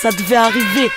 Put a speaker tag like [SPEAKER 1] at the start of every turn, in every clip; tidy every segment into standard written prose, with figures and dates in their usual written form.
[SPEAKER 1] ça devait arriver.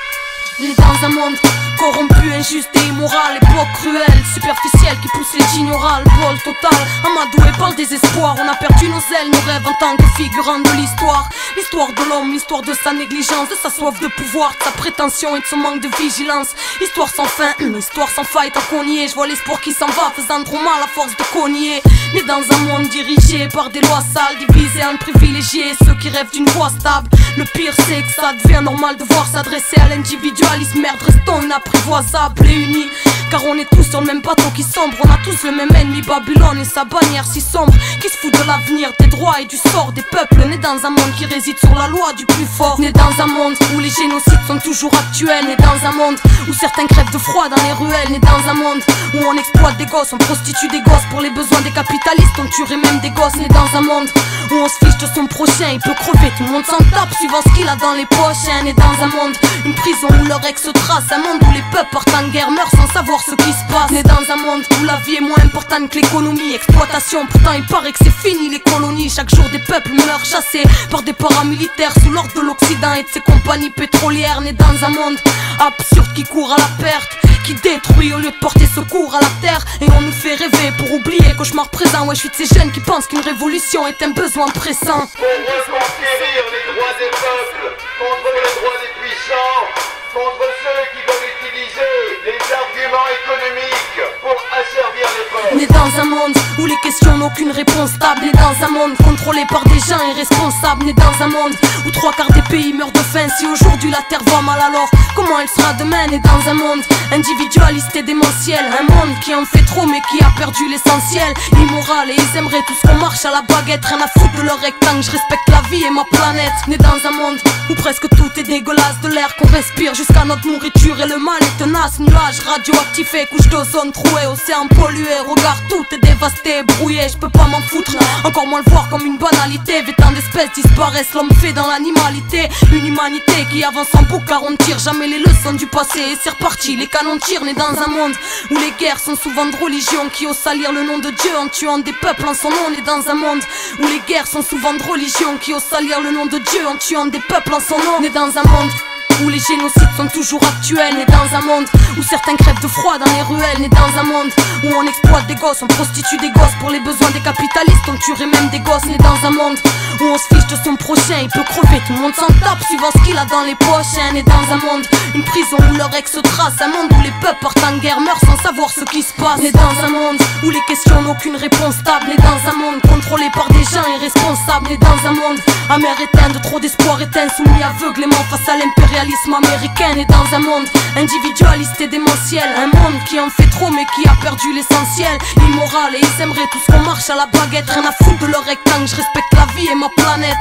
[SPEAKER 2] Né dans un monde corrompu, injuste et immoral, époque cruelle, superficielle qui pousse les ignorales, bol total, amadoué par le désespoir. On a perdu nos ailes, nos rêves en tant que figurants de l'histoire. L'histoire de l'homme, l'histoire de sa négligence, de sa soif de pouvoir, de sa prétention et de son manque de vigilance. Histoire sans fin, histoire sans faille, tant qu'on y est. Je vois l'espoir qui s'en va, faisant trop mal à force de cogner. Né dans un monde dirigé par des lois sales, divisé en privilégiés, ceux qui rêvent d'une voie stable. Le pire c'est que ça devient normal de voir s'adresser à l'individualisme. Merde, restons inapprivoisables et unis, car on est tous sur le même bateau qui sombre. On a tous le même ennemi, Babylone et sa bannière si sombre, qui se fout de l'avenir, des droits et du sort des peuples. Né dans un monde qui réside sur la loi du plus fort. Né dans un monde où les génocides sont toujours actuels. Né dans un monde où certains crèvent de froid dans les ruelles. Né dans un monde où on exploite des gosses, on prostitue des gosses pour les besoins des capitalistes, on tuerait même des gosses. Né dans un monde où on se fiche de son prochain, il peut crever, tout le monde s'en tape suivant ce qu'il a dans les poches. Né dans un monde, une prison où leur ex se trace, un monde où les peuples partent en guerre, meurent sans savoir ce qui se passe. Né dans un monde où la vie est moins importante que l'économie, exploitation, pourtant il paraît que c'est fini les colonies. Chaque jour des peuples meurent chassés par des paramilitaires sous l'ordre de l'Occident et de ses compagnies pétrolières. Né dans un monde absurde qui court à la perte, qui détruit au lieu de porter secours à la terre. Et on nous fait rêver pour oublier cauchemar présent. Ouais, je suis de ces jeunes qui pensent qu'une révolution est un besoin pressant.
[SPEAKER 3] Pour reconquérir les droits des peuples, contre les droits des puissants, contre ceux qui veulent utiliser les arguments économiques pour asservir les peuples.
[SPEAKER 2] Né dans un monde où les questions n'ont aucune réponse stable. Né dans un monde contrôlé par des gens irresponsables. Né dans un monde où 3/4 des pays meurent de faim. Si aujourd'hui la terre va mal, alors comment elle sera demain? Né dans un monde individualiste et démentiel, un monde qui en fait trop mais qui a perdu l'essentiel. Immoral et ils aimeraient tous qu'on marche à la baguette, rien à foutre de leur rectangle. Je respecte la vie et ma planète. Né dans un monde où presque tout est dégueulasse, de l'air qu'on respire jusqu'à notre nourriture et le mal est tenace. Nuages radioactifs, couches d'ozone trouées, océan pollué, regarde tout est dévasté, brouillé. Je peux pas m'en foutre, encore moins le voir comme une banalité. Tant d'espèces disparaissent, l'homme fait dans l'animalité. Une humanité qui avance en boucle car on ne tire jamais les leçons du passé. Et c'est reparti, les canons tirent. Né dans un monde où les guerres sont souvent de religion, qui osent salir le nom de Dieu en tuant des peuples en son nom. Né dans un monde où les guerres sont souvent de religion, qui osent salir le nom de Dieu en tuant des peuples en son nom. Né dans un monde où les génocides sont toujours actuels. Né dans un monde où certains crèvent de froid dans les ruelles. Né dans un monde où on exploite des gosses, on prostitue des gosses pour les besoins des capitalistes, on tuerait même des gosses. Né dans un monde où on se fiche de son prochain, il peut crever, tout le monde s'en tape suivant ce qu'il a dans les poches. Né dans un monde, une prison où leur ex se trace, un monde où les peuples partent en guerre, meurent sans savoir ce qui se passe. Né dans un monde où les questions n'ont aucune réponse stable. Né dans un monde contrôlé par des gens irresponsables. Né dans un monde amer éteint, de trop d'espoir éteint, soumis aveuglément face à l'impérialisme américain. Et dans un monde individualiste et démentiel, un monde qui en fait trop mais qui a perdu l'essentiel. Immoral et ils aimeraient tous qu'on marche à la baguette, rien à foutre de leur rectangle. Je respecte la vie et ma planète.